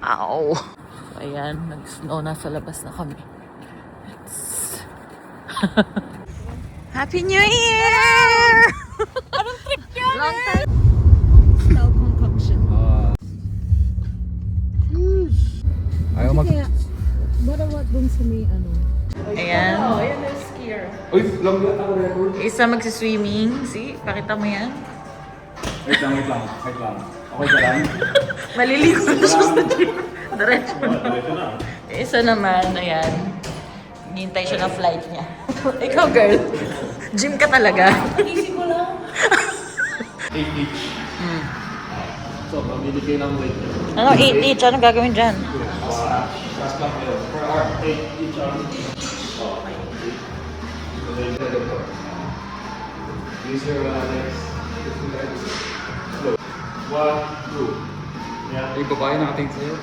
Ow! So, ayan, nag-snow na sa labas na kami. Happy New Year! Anong trip yan? Long time. Style concoction. Ayaw mag... What dun sa may ano? Ayan. Ayan na skier. Uy, long na ako record. Isa magsiswimming. See? Pakita mo yan. Wait lang. Okay ka lang? Maliligo na siya sa gym. Diretso na. Isa naman, ayan. Hinihintay siya ng flight niya. Ikaw, girl. Gym ka talaga. Isip ko lang. 8 each. So, mamili kayo ng weight. Ano, 8 each? Anong gagawin dyan? Last lang kayo. Per hour, 8 each arm. Use your legs. Slow. 1, 2. Yeah. Ibabayin natin sa'yo.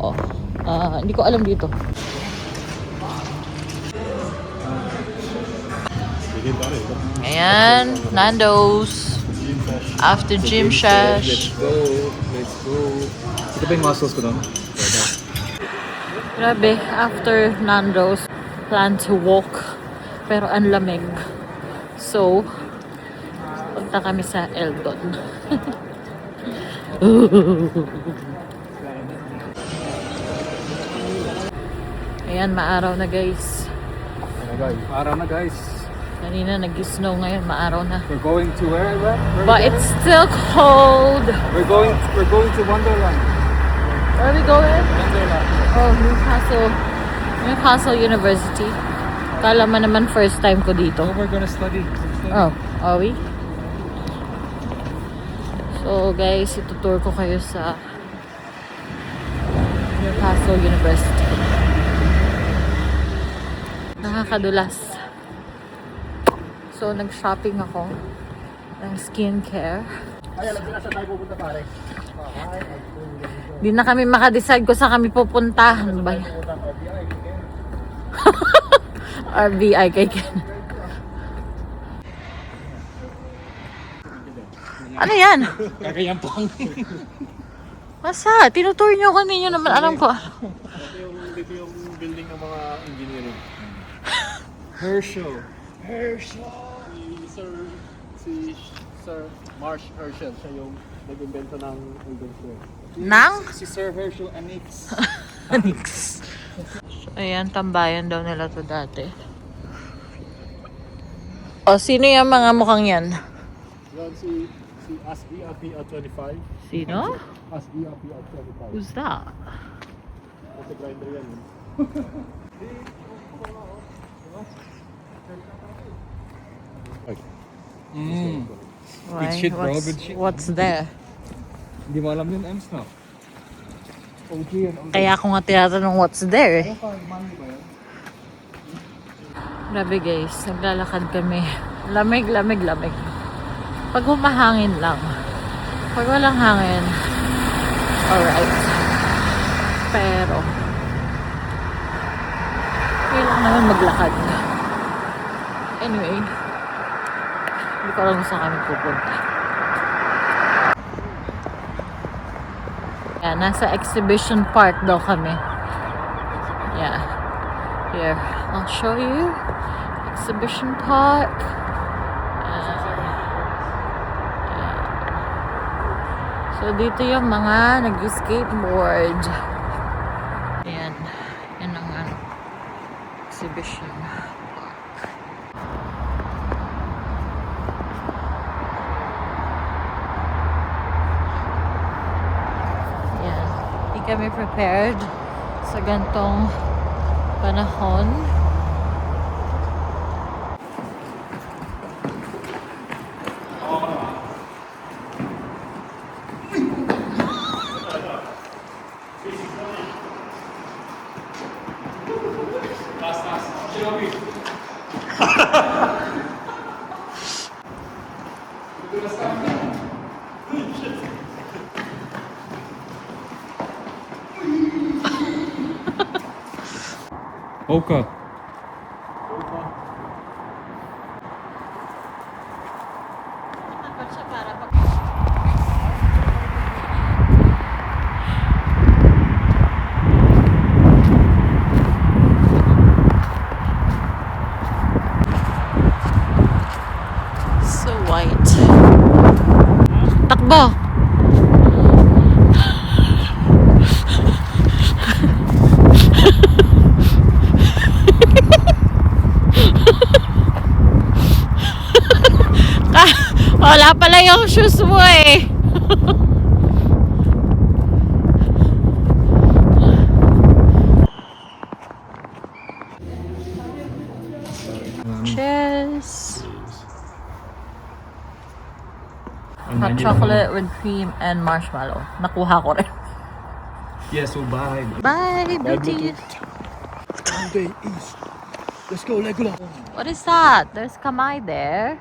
Oh. Hindi ko alam dito. Ayan, Nando's. After gym sesh. Let's go. Ito ba yung muscles ko doon? Grabe, after Nando's, plan to walk. Pero ang lamig. So, punta kami sa Eldon. Ayan, maaraw na guys. Araw na guys. Kanina nag-snow, ngayon maaraw na. We're going to where? But it's still cold. We're going to Wonderland. Where are we going? Wonderland. Oh, Newcastle University. Kala mo naman first time ko dito. Oh, we're gonna study. Oh, are we? So guys, itutour ko kayo sa Newcastle University. Nakakadulas. So, nag-shopping ako ng skincare. Ay, alam ko na saan tayo pupunta pare. Di na kami makadecide kung saan kami pupunta. Ano ba yan? RBI kay Ken. Ano yan? Kakayampang. Masa? Tinutour nyo kanino naman. Alam ko. Dito yung building ng mga engineering. Herschel. Si Sir Marsh Herschel. Siya yung nag-invento ng Golden Square. Nang? Si Sir Herschel Anix. Anix. Ayan, tambayan daw nila to dati. O, sino yung mga mukhang yan? Yan si Asbi at 25. Sino? Asbi at 25. Who's that? Kasi grinder yan. Why? Good shit, bro. What's, Good shit. what's there? Hindi mo alam yun, Ems, no? OG yan. Kaya ako nga tinatanong what's there eh. Grabe guys, naglalakad kami. Lamig. Pag humahangin lang. Pag walang hangin, alright. Pero, kailangan naman maglakad. Anyway, hindi ko alam kung saan kami pupunta. Yeah, nasa exhibition park daw kami. Yeah. Here, I'll show you. Exhibition park. Yeah. So, dito yung mga nag-skateboard. Ayan. Yan ang exhibition park. Ayan. Hindi kami prepared sa gantong panahon. Oka. Dapat siya para mo. Wala pala yung shoes mo eh. Cheers. Hot chocolate with cream and marshmallow. Nakuha ko rin. Yes, so bye. Bye, beauties. Monday East. Let's go, Legolas. What is that? There's Kamai there.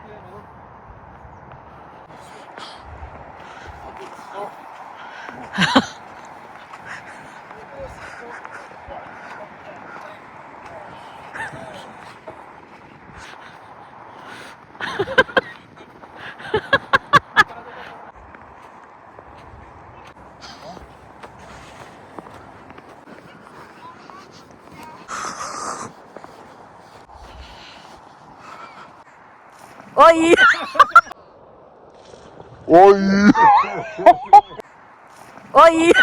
Oy! Oy! Oy!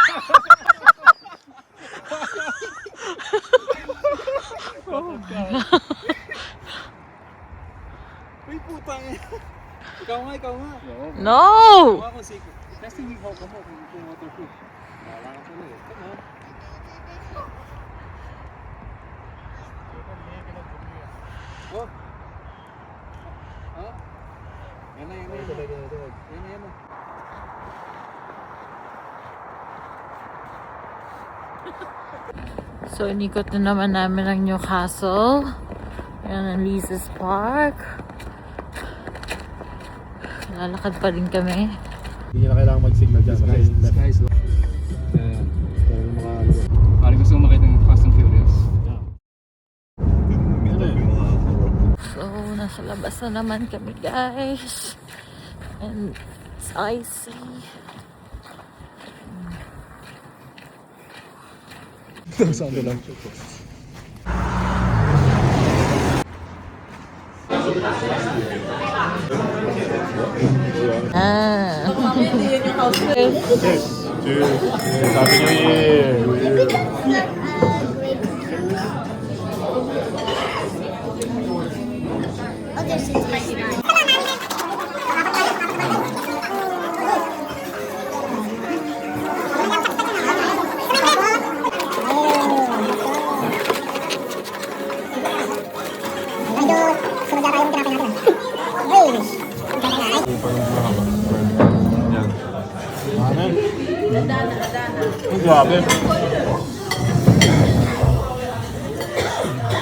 Uy, putang eh. Ikaw nga. No! Gawa ko si... Testing yung hawk mo kung waterproof. Wala ka pala eh. Come on. Oh. Oh. Yan na. Yan na. So, inikot na naman namin ang Newcastle. Yan ang Leases Park. Lalakad pa rin kami. Hindi na kailangan mag-signal dyan. Skies. Parang gusto mo makita ng Fast and Furious. So, nasa labas na naman kami, guys. And it's icy. Saan ko lang? Ah. Happy New Year! Grabe.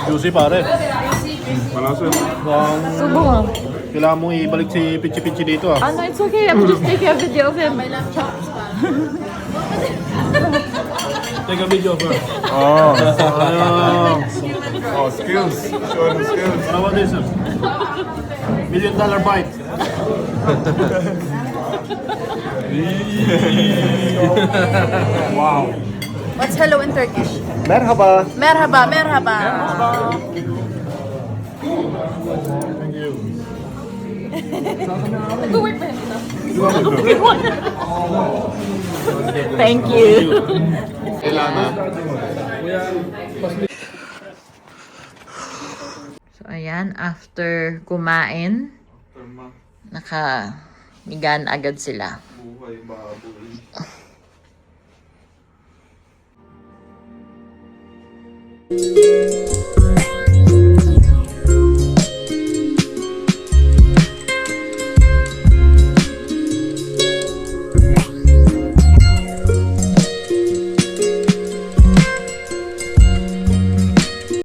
Juicy pare. Malasa. Subo nga. Kailangan mong ibalik si Pichi Pichi dito ah. Oh, no, it's okay. I'm just taking a video of him. My laptop. Take a video of her. Oh, oh, skills. Show them skills. How about this? $1 million bite. Wow. What's hello in Turkish? Merhaba. Merhaba, merhaba. Thank you. Nag-work ba yun ito? Thank you. Kailangan. So, ayan. After kumain, naka-migan agad sila. Buhay baboy.